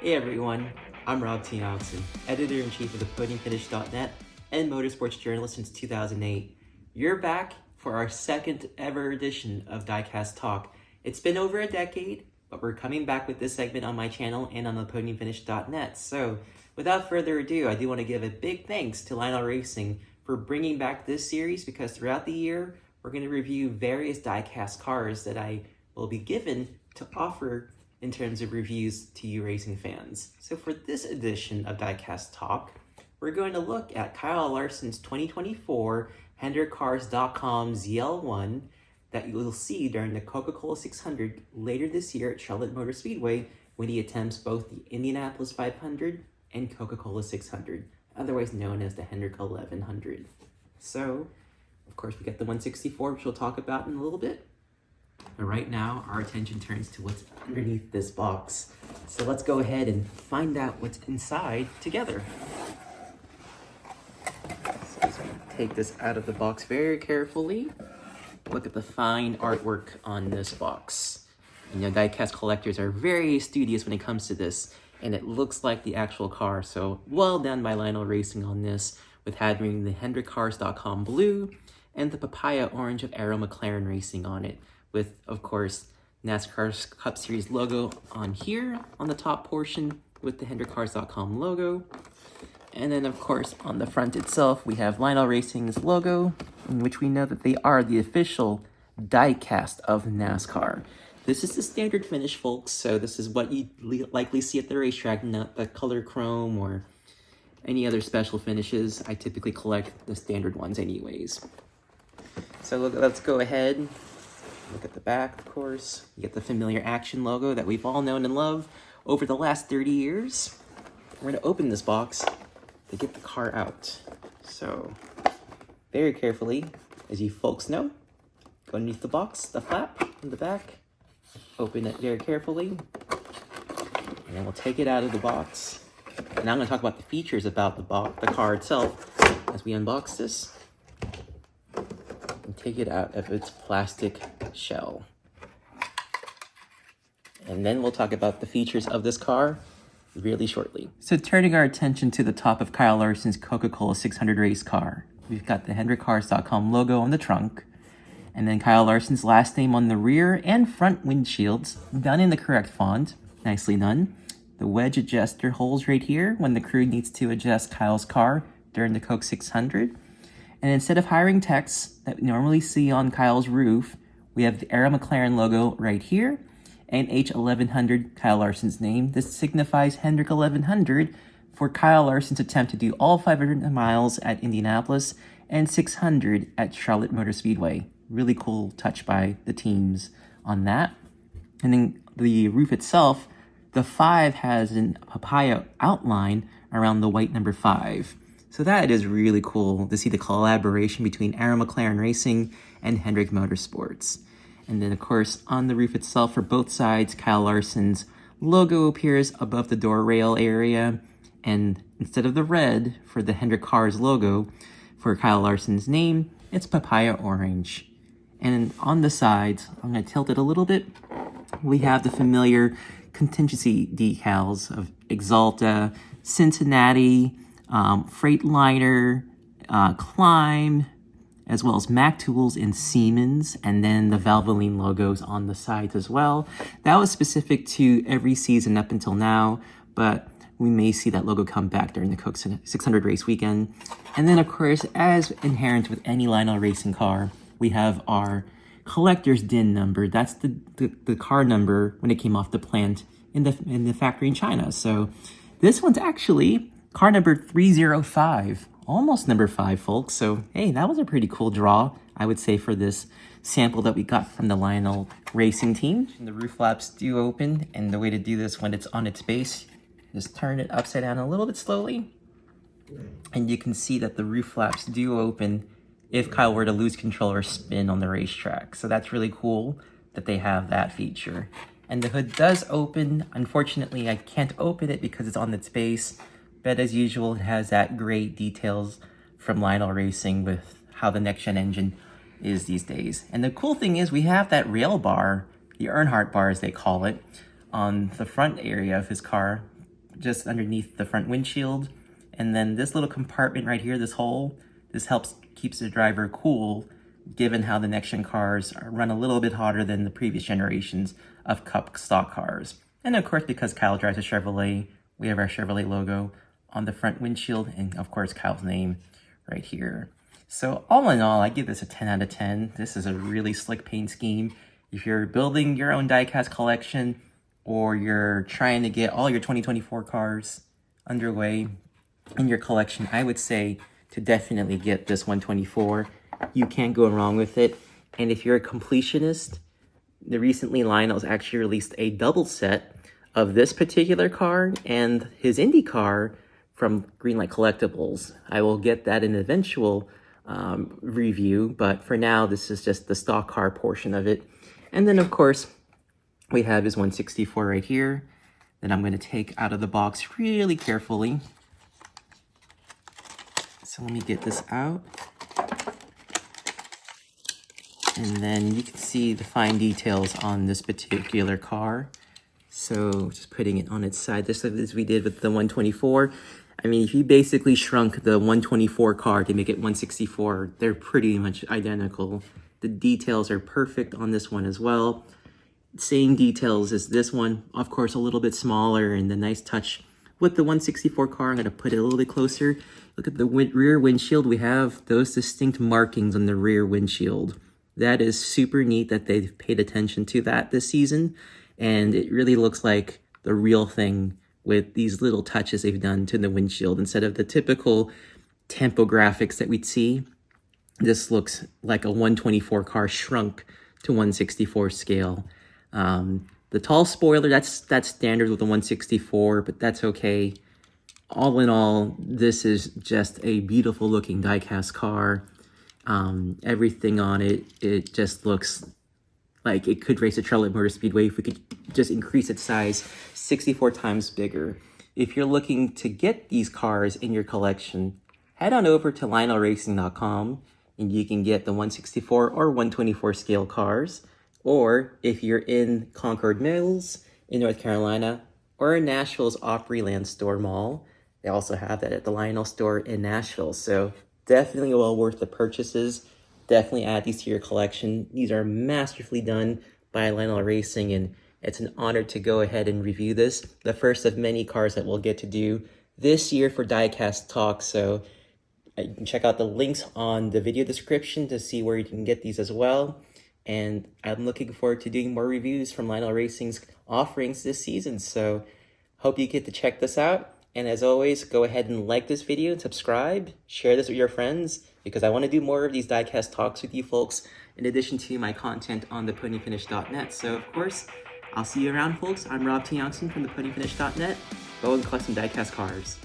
Hey everyone, I'm Rob Tiongson, Editor-in-Chief of the Podium Finish.net and motorsports journalist since 2008. You're back for our second ever edition of Diecast Talk. It's been over a decade, but we're coming back with this segment on my channel and on the PodiumFinish.net. So, without further ado, I do want to give a big thanks to Lionel Racing for bringing back this series, because throughout the year, we're going to review various diecast cars that I will be given to offer in terms of reviews to you racing fans. So for this edition of Diecast Talk, we're going to look at Kyle Larson's 2024 HendrickCars.com ZL1 that you will see during the Coca-Cola 600 later this year at Charlotte Motor Speedway when he attempts both the Indianapolis 500 and Coca-Cola 600, otherwise known as the Hendrick 1100. So, of course, we got the 164, which we'll talk about in a little bit. But right now, our attention turns to what's underneath this box. So let's go ahead and find out what's inside together. So I'm going to take this out of the box very carefully. Look at the fine artwork on this box. You know, diecast collectors are very studious when it comes to this, and it looks like the actual car. So well done by Lionel Racing on this, with having the HendrickCars.com blue and the papaya orange of Arrow McLaren Racing on it, with, of course, NASCAR's Cup Series logo on here on the top portion with the HendrickCars.com logo. And then, of course, on the front itself, we have Lionel Racing's logo, in which we know that they are the official diecast of NASCAR. This is the standard finish, folks, so this is what you likely see at the racetrack, not the color chrome or any other special finishes. I typically collect the standard ones anyways. So let's go ahead. Look at the back, of course. You get the familiar Action logo that we've all known and loved over the last 30 years. We're going to open this box to get the car out. So, very carefully, as you folks know, go underneath the box, the flap in the back, open it very carefully, and then we'll take it out of the box. And now I'm going to talk about the features about the car itself as we unbox this. And take it out of its plastic shell. And then we'll talk about the features of this car really shortly. So turning our attention to the top of Kyle Larson's Coca-Cola 600 race car, we've got the HendrickCars.com logo on the trunk, and then Kyle Larson's last name on the rear and front windshields, done in the correct font. Nicely done. The wedge adjuster holes right here when the crew needs to adjust Kyle's car during the Coke 600. And instead of hiring techs that we normally see on Kyle's roof, we have the Arrow McLaren logo right here and H1100, Kyle Larson's name. This signifies Hendrick 1100 for Kyle Larson's attempt to do all 500 miles at Indianapolis and 600 at Charlotte Motor Speedway. Really cool touch by the teams on that. And then the roof itself, the 5 has a papaya outline around the white number 5. So that is really cool to see the collaboration between Arrow McLaren Racing and Hendrick Motorsports. And then, of course, on the roof itself for both sides, Kyle Larson's logo appears above the door rail area. And instead of the red for the Hendrick Cars logo for Kyle Larson's name, it's papaya orange. And on the sides, I'm going to tilt it a little bit, we have the familiar contingency decals of Exalta, Cincinnati, Freightliner, Climb, as well as Mac Tools and Siemens, and then the Valvoline logos on the sides as well. That was specific to every season up until now, but we may see that logo come back during the Coke 600 race weekend. And then, of course, as inherent with any Lionel Racing car, we have our collector's DIN number. That's the car number when it came off the plant in the factory in China. So this one's actually car number 305, almost number 5, folks. So, hey, that was a pretty cool draw, I would say, for this sample that we got from the Lionel Racing team. And the roof flaps do open, and the way to do this when it's on its base, just turn it upside down a little bit slowly. And you can see that the roof flaps do open if Kyle were to lose control or spin on the racetrack. So that's really cool that they have that feature. And the hood does open. Unfortunately, I can't open it because it's on its base. But as usual, it has that great details from Lionel Racing with how the next-gen engine is these days. And the cool thing is we have that rail bar, the Earnhardt bar as they call it, on the front area of his car just underneath the front windshield. And then this little compartment right here, this hole, this keeps the driver cool, given how the next-gen cars run a little bit hotter than the previous generations of Cup stock cars. And of course, because Kyle drives a Chevrolet, we have our Chevrolet logo on the front windshield, and of course, Kyle's name right here. So all in all, I give this a 10 out of 10. This is a really slick paint scheme. If you're building your own diecast collection, or you're trying to get all your 2024 cars underway in your collection, I would say to definitely get this 124. You can't go wrong with it. And if you're a completionist, recently Lionel's actually released a double set of this particular car and his Indy car from Greenlight Collectibles. I will get that in an eventual review, but for now, this is just the stock car portion of it. And then, of course, we have his 164 right here that I'm going to take out of the box really carefully. So let me get this out. And then you can see the fine details on this particular car. So just putting it on its side, just as we did with the 124. I mean, if you basically shrunk the 124 car to make it 164, they're pretty much identical. The details are perfect on this one as well. Same details as this one, of course, a little bit smaller, and the nice touch with the 164 car. I'm going to put it a little bit closer. Look at the rear windshield. We have those distinct markings on the rear windshield. That is super neat that they've paid attention to that this season, and it really looks like the real thing with these little touches they've done to the windshield. Instead of the typical tempo graphics that we'd see, this looks like a 124 car shrunk to 164 scale. The tall spoiler, that's standard with the 164, but that's okay. All in all, this is just a beautiful looking diecast car. Everything on it, it just looks like it could race a Charlotte Motor Speedway if we could just increase its size 64 times bigger. If you're looking to get these cars in your collection, head on over to LionelRacing.com and you can get the 164 or 124 scale cars. Or if you're in Concord Mills in North Carolina or in Nashville's Opryland Store Mall, they also have that at the Lionel store in Nashville. So definitely well worth the purchases. Definitely add these to your collection. These are masterfully done by Lionel Racing, and it's an honor to go ahead and review this. The first of many cars that we'll get to do this year for Diecast Talk. So you can check out the links on the video description to see where you can get these as well. And I'm looking forward to doing more reviews from Lionel Racing's offerings this season. So hope you get to check this out. And as always, go ahead and like this video and subscribe. Share this with your friends, because I want to do more of these diecast talks with you folks, in addition to my content on the podiumfinish.net. So, of course, I'll see you around, folks. I'm Rob Tiongson from the podiumfinish.net. Go and collect some diecast cars.